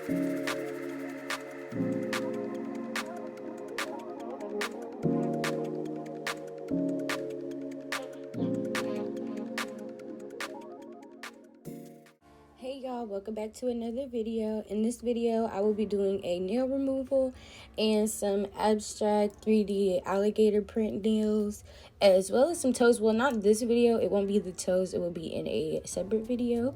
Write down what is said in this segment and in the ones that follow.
Hey y'all, welcome back to another video. In this video, I will be doing a nail removal and some abstract 3D alligator print nails, as well as some toes. Well, not this video, it won't be the toes, it will be in a separate video,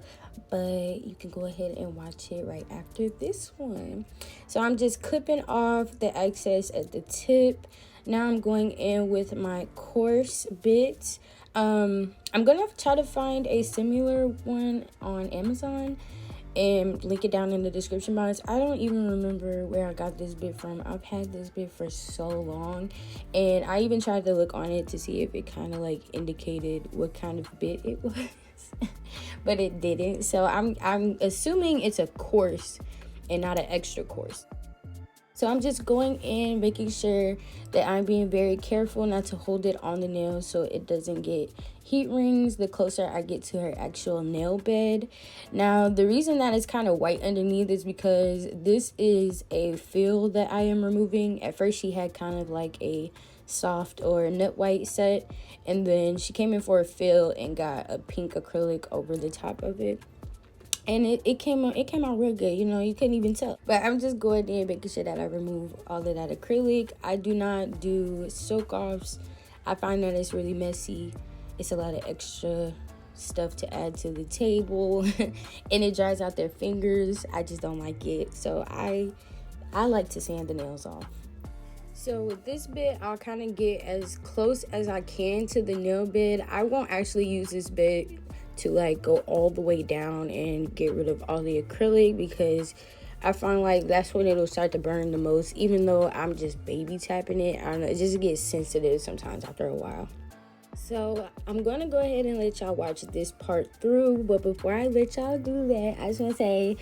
but you can go ahead and watch it right after this one. So I'm just clipping off the excess at the tip. Now I'm going in with my coarse bit. I'm gonna try to find a similar one on Amazon and link it down in the description box. I don't even remember where I got this bit from. I've had this bit for so long, and I even tried to look on it to see if it kind of like indicated what kind of bit it was but it didn't. So I'm assuming it's a coarse and not an extra coarse. So I'm just going in, making sure that I'm being very careful not to hold it on the nail so it doesn't get heat rings the closer I get to her actual nail bed. Now, the reason that it's kind of white underneath is because this is a fill that I am removing. At first, she had kind of like a soft or nut white set, and then she came in for a fill and got a pink acrylic over the top of it. And it came out real good, you know, you couldn't even tell. But I'm just going in, making sure that I remove all of that acrylic. I do not do soak offs. I find that it's really messy. It's a lot of extra stuff to add to the table and it dries out their fingers. I just don't like it. So I like to sand the nails off. So with this bit, I'll kind of get as close as I can to the nail bed. I won't actually use this bit to like go all the way down and get rid of all the acrylic, because I find like that's when it'll start to burn the most. Even though I'm just baby tapping it, I don't know, it just gets sensitive sometimes after a while. So I'm gonna go ahead and let y'all watch this part through, but before I let y'all do that, I just want to say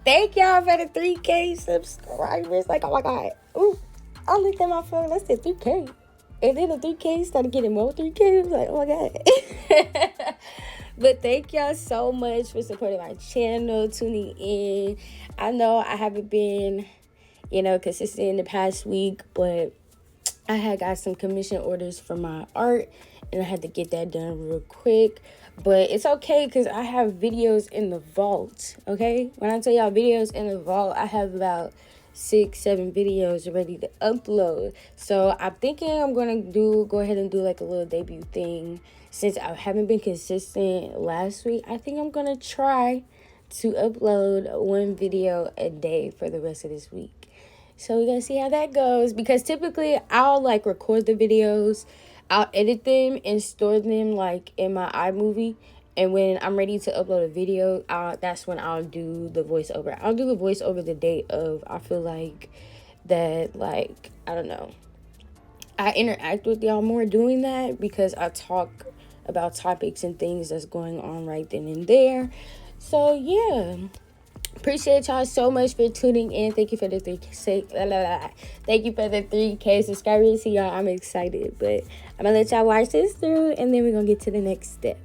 thank y'all for the 3K subscribers. Like, oh my god, ooh, I looked at my phone, I said 3K, and then the 3K started getting more 3K. I was like, oh my god. But thank y'all so much for supporting my channel, tuning in. I know I haven't been, consistent in the past week, but I had got some commission orders for my art, and I had to get that done real quick. But it's okay, because I have videos in the vault, okay? When I tell y'all videos in the vault, I have about 6-7 videos ready to upload. So I'm thinking I'm gonna go ahead and do like a little debut thing. Since I haven't been consistent last week, I think I'm gonna try to upload 1 video a day for the rest of this week. So we're gonna see how that goes, because typically I'll like record the videos, I'll edit them and store them like in my iMovie. And when I'm ready to upload a video, that's when I'll do the voiceover. I'll do the voiceover the day of. I feel like that, like, I don't know, I interact with y'all more doing that, because I talk about topics and things that's going on right then and there. So yeah, appreciate y'all so much for tuning in. Thank you for the 3K subscribers. See y'all, I'm excited, but I'm gonna let y'all watch this through, and then we're gonna get to the next step.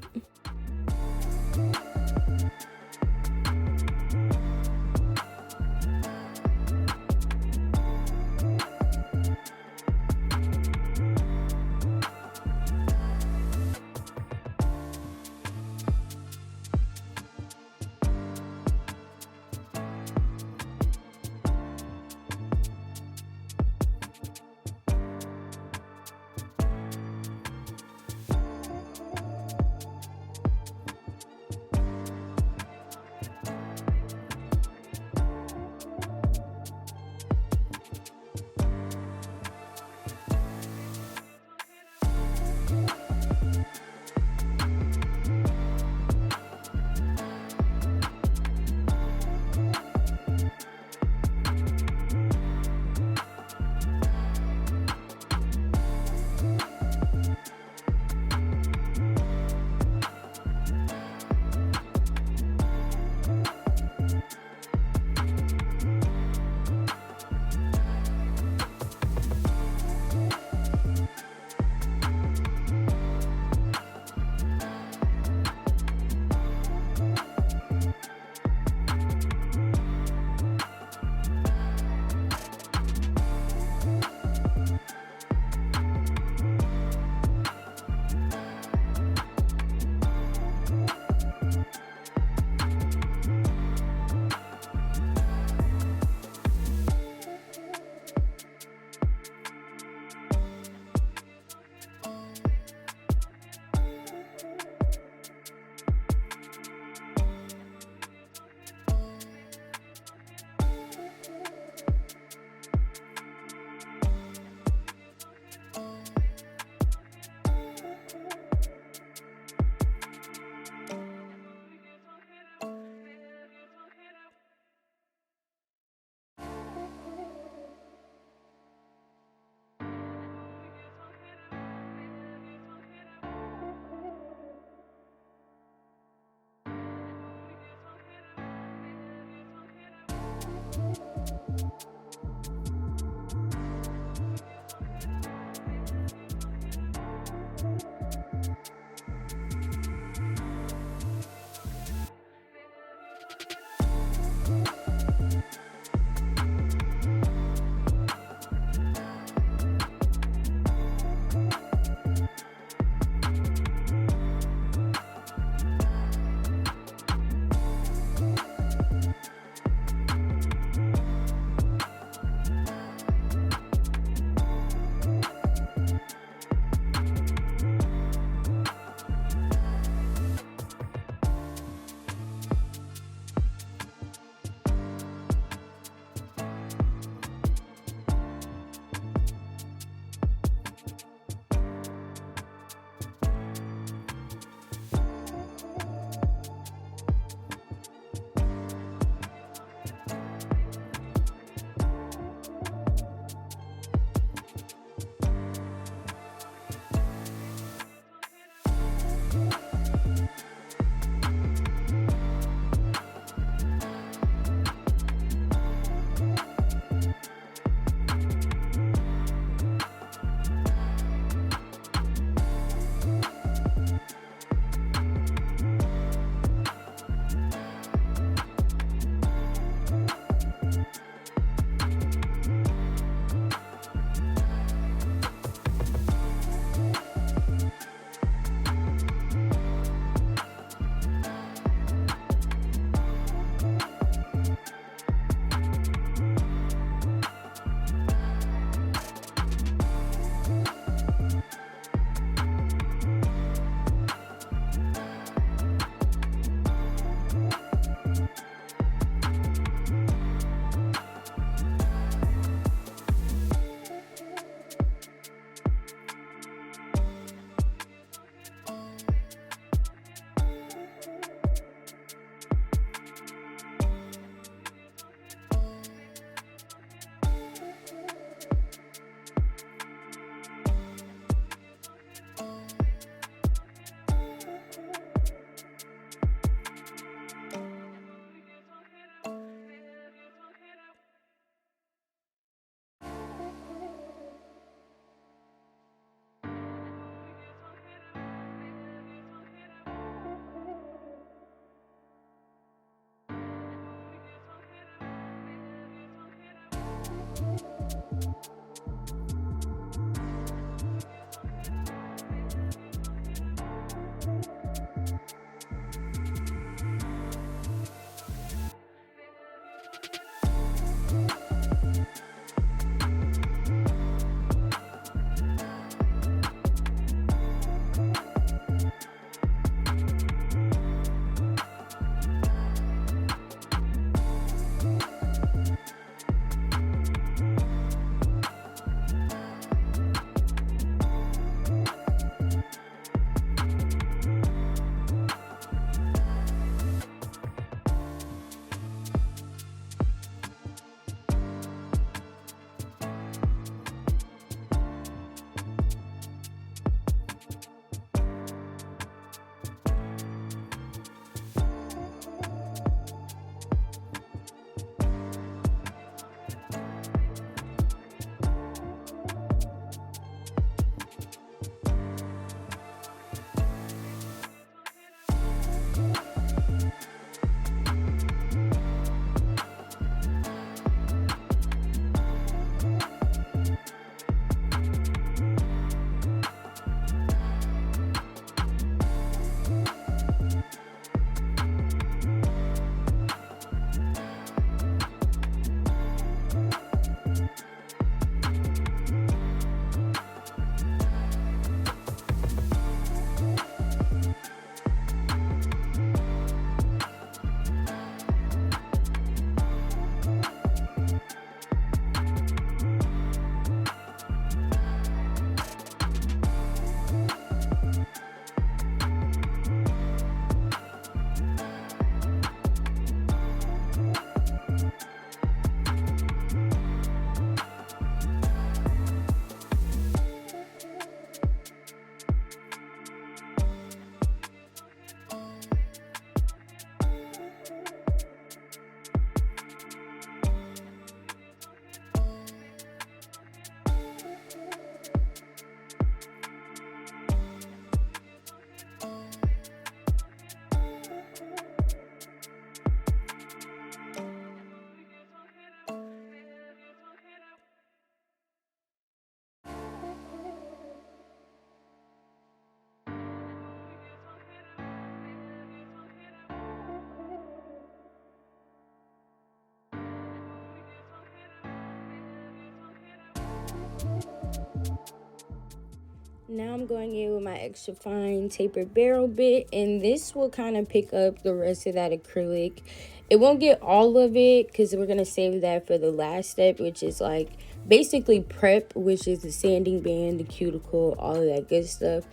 Now I'm going in with my extra fine tapered barrel bit, and this will kind of pick up the rest of that acrylic. It won't get all of it because we're going to save that for the last step, which is like basically prep, which is the sanding band, the cuticle, all of that good stuff.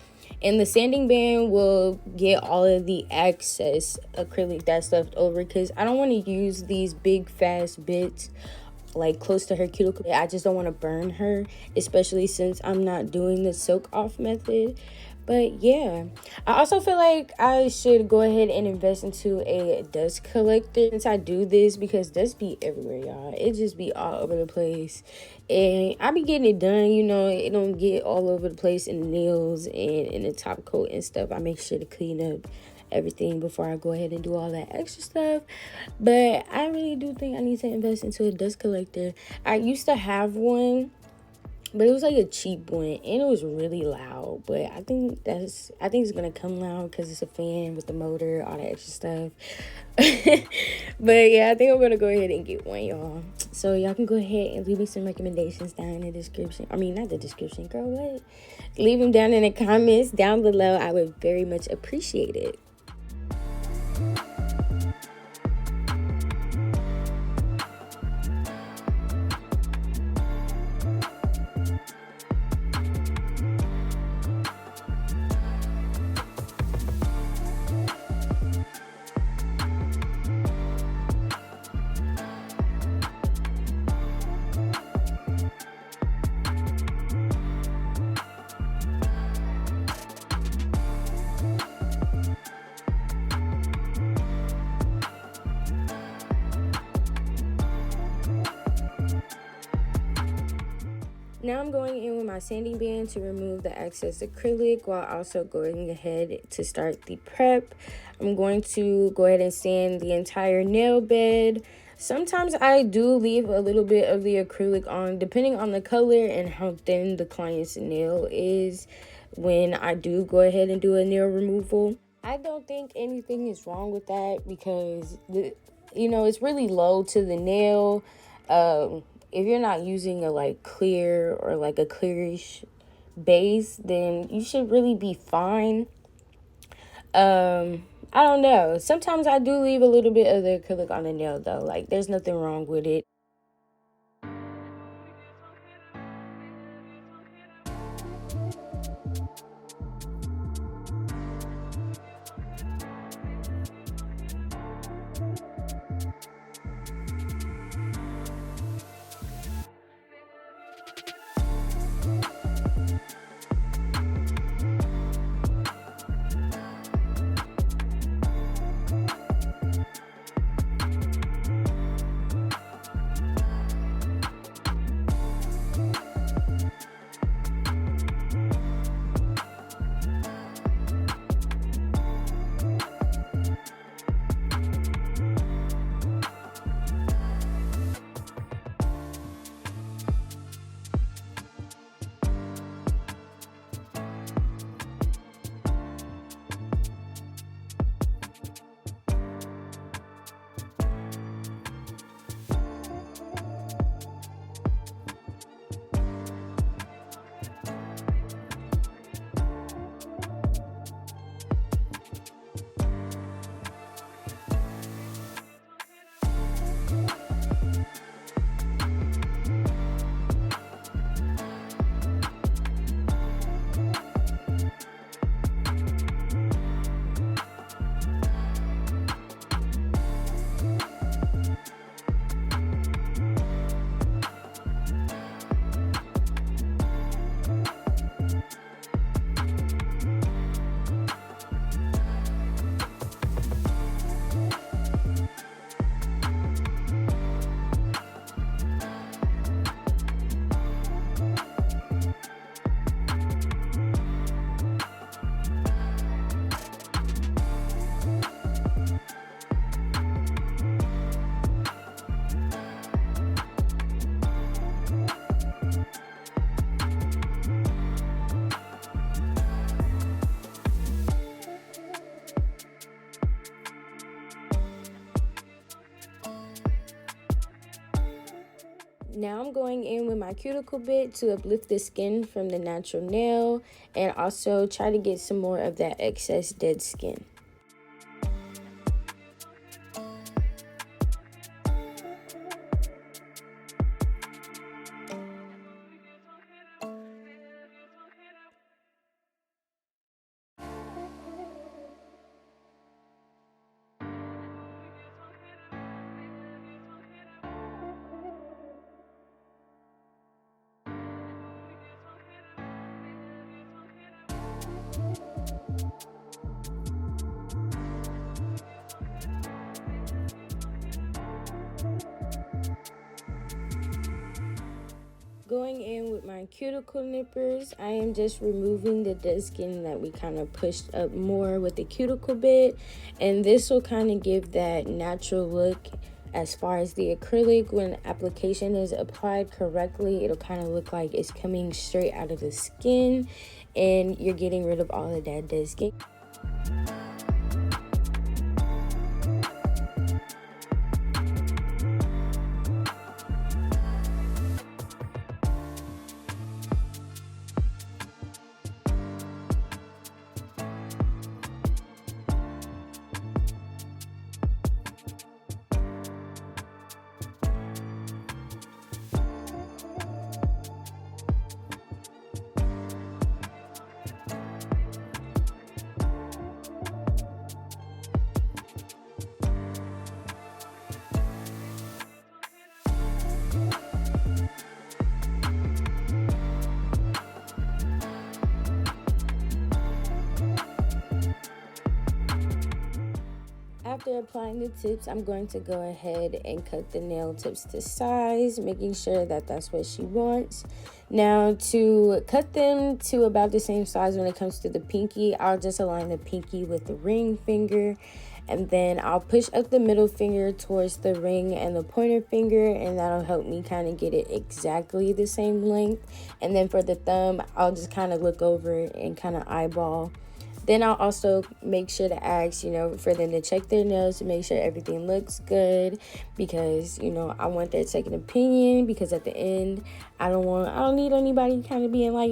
And the sanding band will get all of the excess acrylic that's left over, because I don't want to use these big fast bits like close to her cuticle. I just don't want to burn her, especially since I'm not doing the soak off method. But yeah, I also feel like I should go ahead and invest into a dust collector since I do this, because dust be everywhere, y'all. It just be all over the place, and I be getting it done, you know. It don't get all over the place in the nails and in the top coat and stuff. I make sure to clean up everything before I go ahead and do all that extra stuff. But I really do think I need to invest into a dust collector. I used to have one, but it was like a cheap one, and it was really loud. But I think it's gonna come loud because it's a fan with the motor, all that extra stuff. But yeah, I think I'm gonna go ahead and get one, y'all. So y'all can go ahead and leave me some recommendations down in the description. I mean, not the description, girl, what? Leave them down in the comments down below. I would very much appreciate it. Now I'm going in with my sanding band to remove the excess acrylic while also going ahead to start the prep. I'm going to go ahead and sand the entire nail bed. Sometimes I do leave a little bit of the acrylic on, depending on the color and how thin the client's nail is, when I do go ahead and do a nail removal. I don't think anything is wrong with that, because it's really low to the nail. If you're not using a like clear or like a clearish base, then you should really be fine. I don't know. Sometimes I do leave a little bit of the acrylic on the nail though. Like, there's nothing wrong with it. Now I'm going in with my cuticle bit to uplift the skin from the natural nail and also try to get some more of that excess dead skin. Going in with my cuticle nippers, I am just removing the dead skin that we kind of pushed up more with the cuticle bit, and this will kind of give that natural look. As far as the acrylic, when application is applied correctly, it'll kind of look like it's coming straight out of the skin and you're getting rid of all of that dead skin. After applying the tips, I'm going to go ahead and cut the nail tips to size, making sure that that's what she wants. Now, to cut them to about the same size when it comes to the pinky, I'll just align the pinky with the ring finger, and then I'll push up the middle finger towards the ring and the pointer finger, and that'll help me kind of get it exactly the same length. And then for the thumb, I'll just kind of look over it and kind of eyeball. Then I'll also make sure to ask, for them to check their nails to make sure everything looks good, because, I want their second opinion, because at the end, I don't need anybody kind of being like,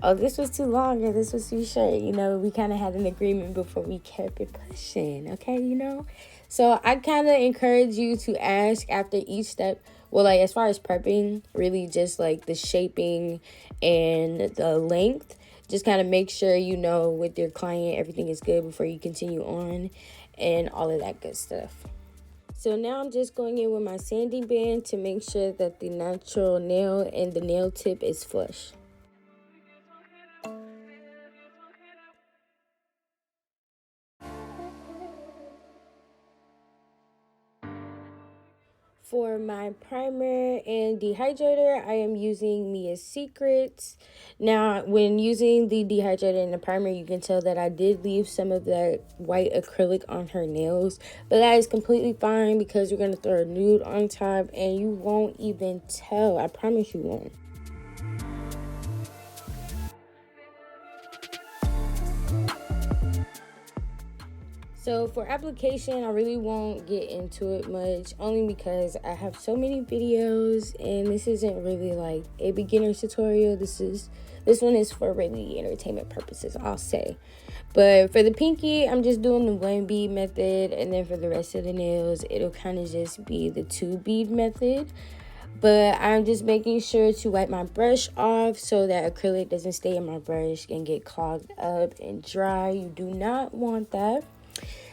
oh, this was too long or this was too short. We kind of had an agreement before we kept it pushing, okay, So I kind of encourage you to ask after each step. Well, as far as prepping, really just the shaping and the length. Just kind of make sure with your client everything is good before you continue on and all of that good stuff. So now I'm just going in with my sanding band to make sure that the natural nail and the nail tip is flush. For my primer and dehydrator, I am using Mia's Secrets. Now, when using the dehydrator and the primer, you can tell that I did leave some of that white acrylic on her nails. But that is completely fine because we're going to throw a nude on top and you won't even tell. I promise you won't. So for application, I really won't get into it much, only because I have so many videos and this isn't really a beginner's tutorial. This one is for really entertainment purposes, I'll say. But for the pinky, I'm just doing the 1 bead method, and then for the rest of the nails, it'll kind of just be the 2 bead method. But I'm just making sure to wipe my brush off so that acrylic doesn't stay in my brush and get clogged up and dry. You do not want that.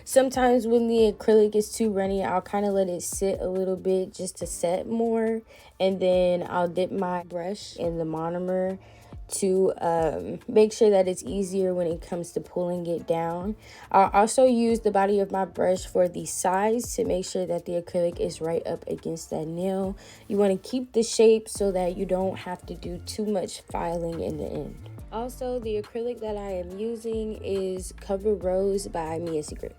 Sometimes when the acrylic is too runny, I'll kind of let it sit a little bit just to set more. And then I'll dip my brush in the monomer to make sure that it's easier when it comes to pulling it down. I'll also use the body of my brush for the sides to make sure that the acrylic is right up against that nail. You want to keep the shape so that you don't have to do too much filing in the end. Also, the acrylic that I am using is Cover Rose by Mia's Secret.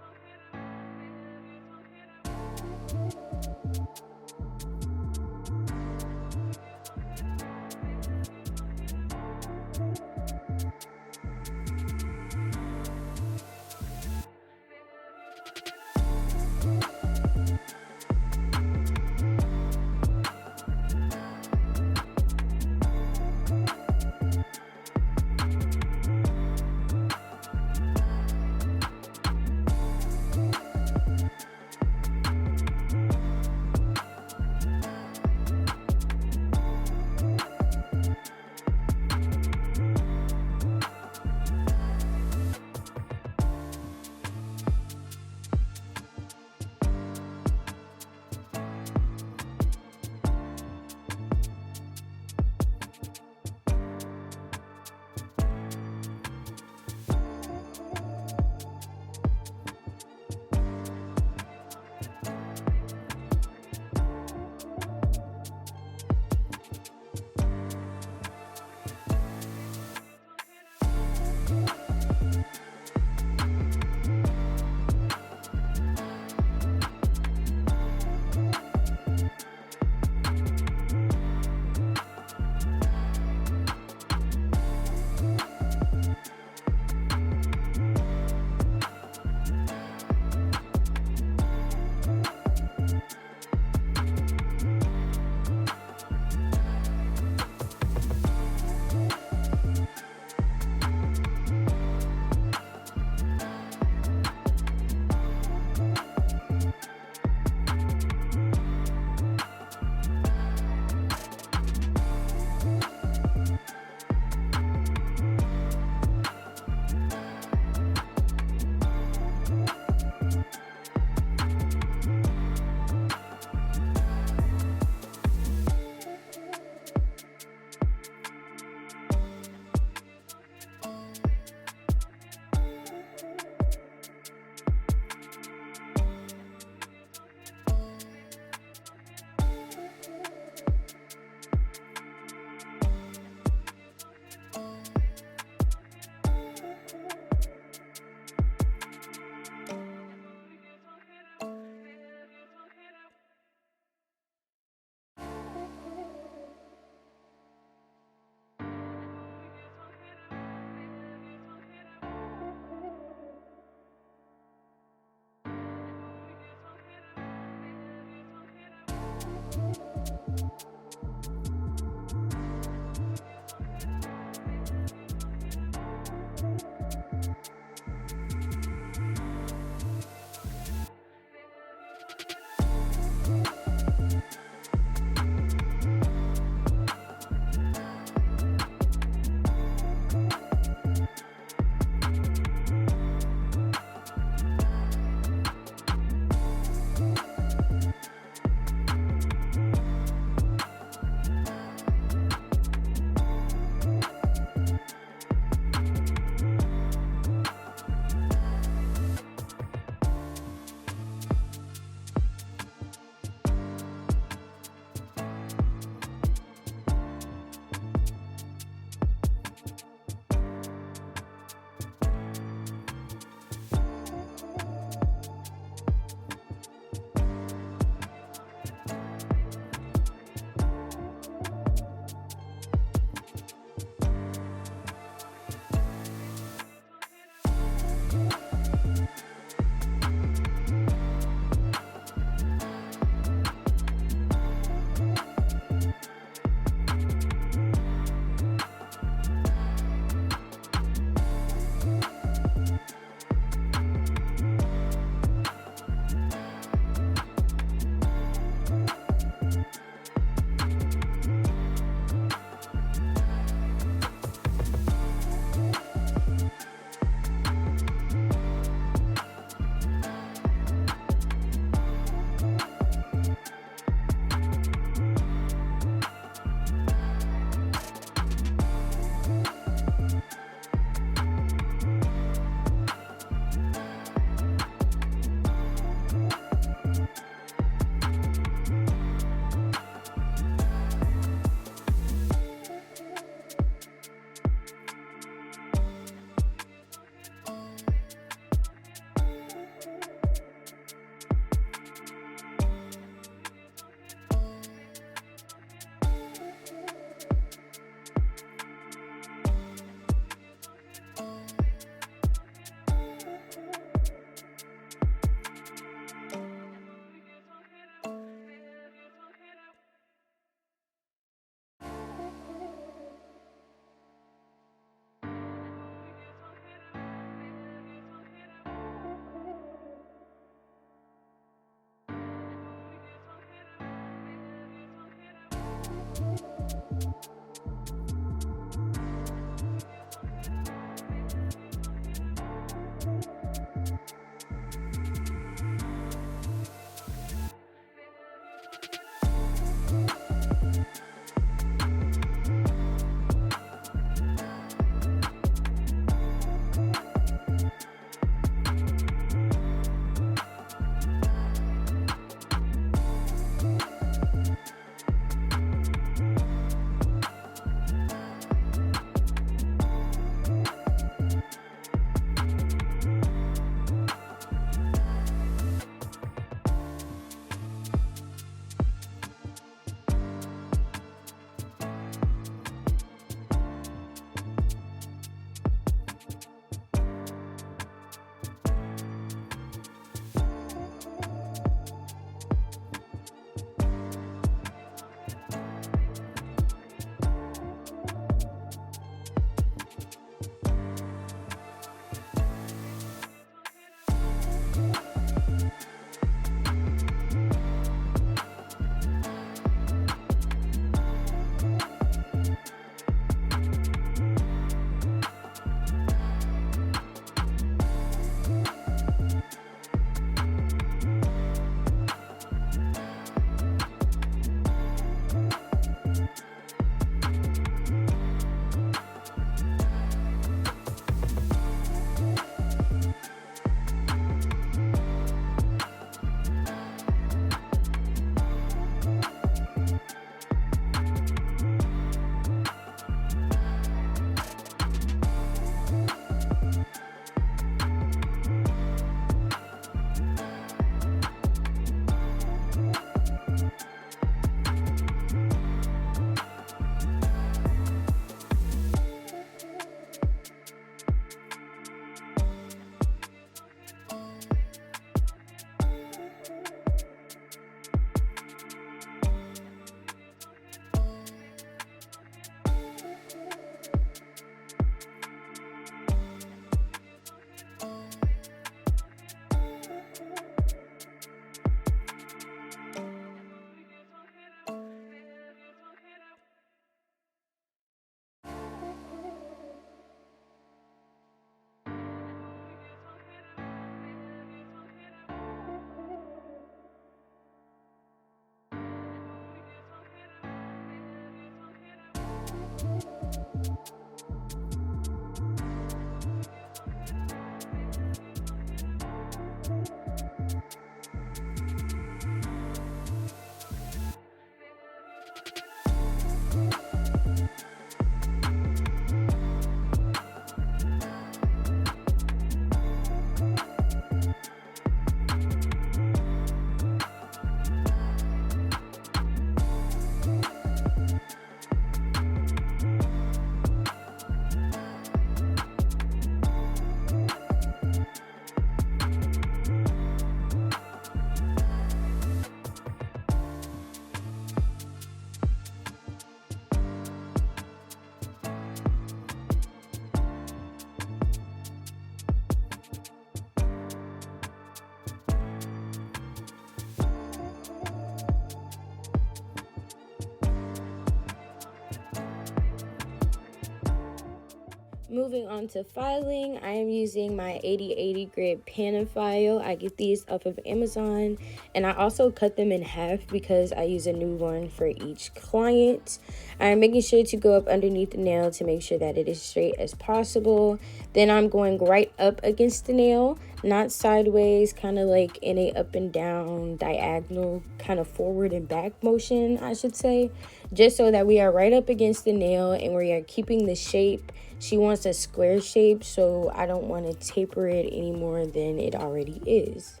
Moving on to filing, I am using my 8080 grit panel file. I get these off of Amazon, and I also cut them in half because I use a new one for each client. I'm making sure to go up underneath the nail to make sure that it is straight as possible. Then I'm going right up against the nail, not sideways, kind of like in a up and down diagonal, kind of forward and back motion, I should say, just so that we are right up against the nail and we are keeping the shape. She wants a square shape, so I don't want to taper it any more than it already is.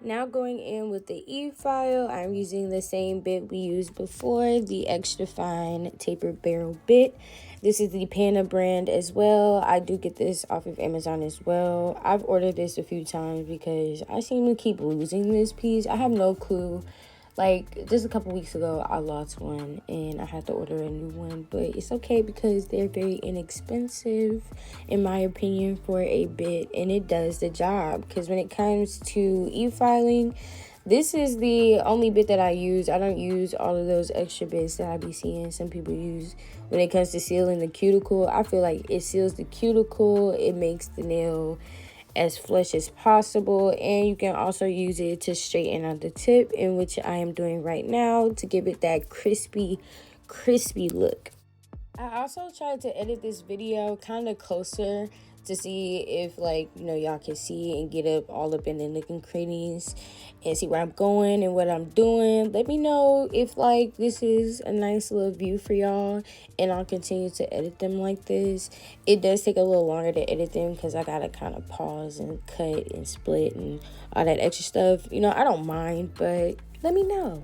Now going in with the E-file, I'm using the same bit we used before, the extra fine tapered barrel bit. This is the Pana brand as well. I do get this off of Amazon as well. I've ordered this a few times because I seem to keep losing this piece. I have no clue. Like, just a couple weeks ago, I lost one and I had to order a new one. But it's okay because they're very inexpensive, in my opinion, for a bit. And it does the job. Because when it comes to e-filing, this is the only bit that I use. I don't use all of those extra bits that I be seeing some people use when it comes to sealing the cuticle. I feel like it seals the cuticle. It makes the nail as flush as possible, and you can also use it to straighten out the tip, in which I am doing right now to give it that crispy look. I also tried to edit this video kind of closer to see if, like, you know, y'all can see and get up all up in the nook and crannies and see where I'm going and what I'm doing. Let me know if, like, this is a nice little view for y'all, and I'll continue to edit them like this. It does take a little longer to edit them because I gotta kind of pause and cut and split and all that extra stuff. You know, I don't mind, but let me know.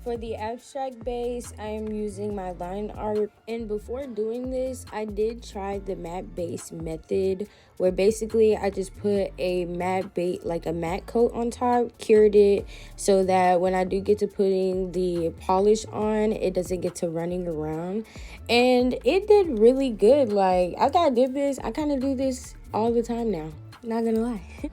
For the abstract base, I am using my line art, and before doing this, I did try the matte base method, where basically I just put a matte base, like a matte coat on top, cured it so that when I do get to putting the polish on, it doesn't get to running around, and it did really good. Like, after I did this, I kind of do this all the time now, not gonna lie.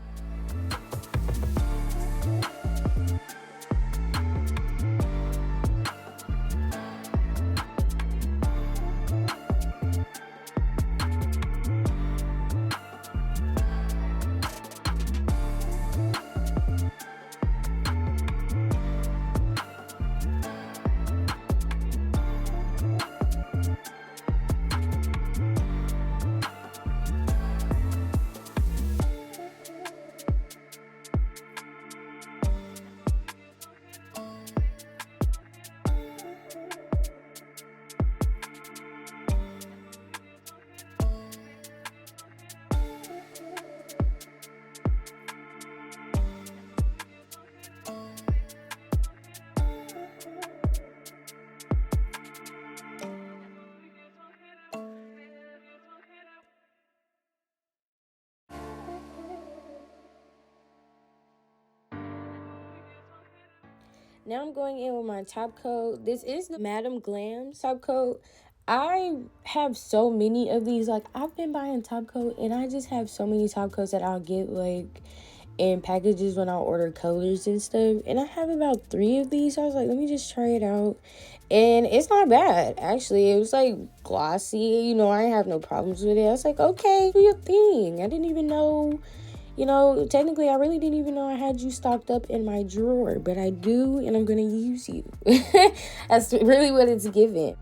Now I'm going in with my top coat. This is the Madam Glam top coat. I have so many of these. Like, I've been buying top coat, and I just have so many top coats that I'll get, like, in packages when I order colors and stuff. And I have about 3 of these. So I was like, let me just try it out. And it's not bad, actually. It was, like, glossy. You know, I have no problems with it. I was like, okay, do your thing. I didn't even know... You know, technically, I really didn't even know I had you stocked up in my drawer, but I do, and I'm going to use you. That's really what it's given.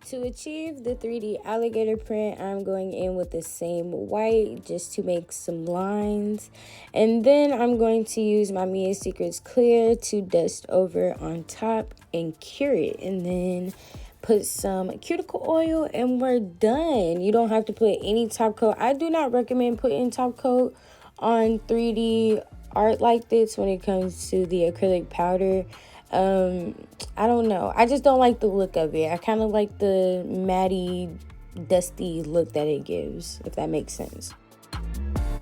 To achieve the 3D alligator print, I'm going in with the same white just to make some lines. And then I'm going to use my Mia Secrets clear to dust over on top and cure it. And then put some cuticle oil and we're done. You don't have to put any top coat. I do not recommend putting top coat on 3D art like this when it comes to the acrylic powder. I don't know. I just don't like the look of it. I kind of like the matty, dusty look that it gives, if that makes sense.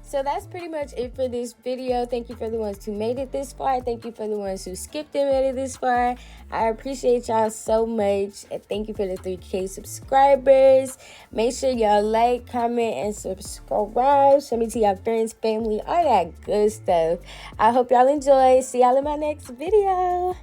So that's pretty much it for this video. Thank you for the ones who made it this far. Thank you for the ones who skipped and made it this far. I appreciate y'all so much. And thank you for the 3K subscribers. Make sure y'all like, comment, and subscribe. Show me to your friends, family, all that good stuff. I hope y'all enjoy. See y'all in my next video.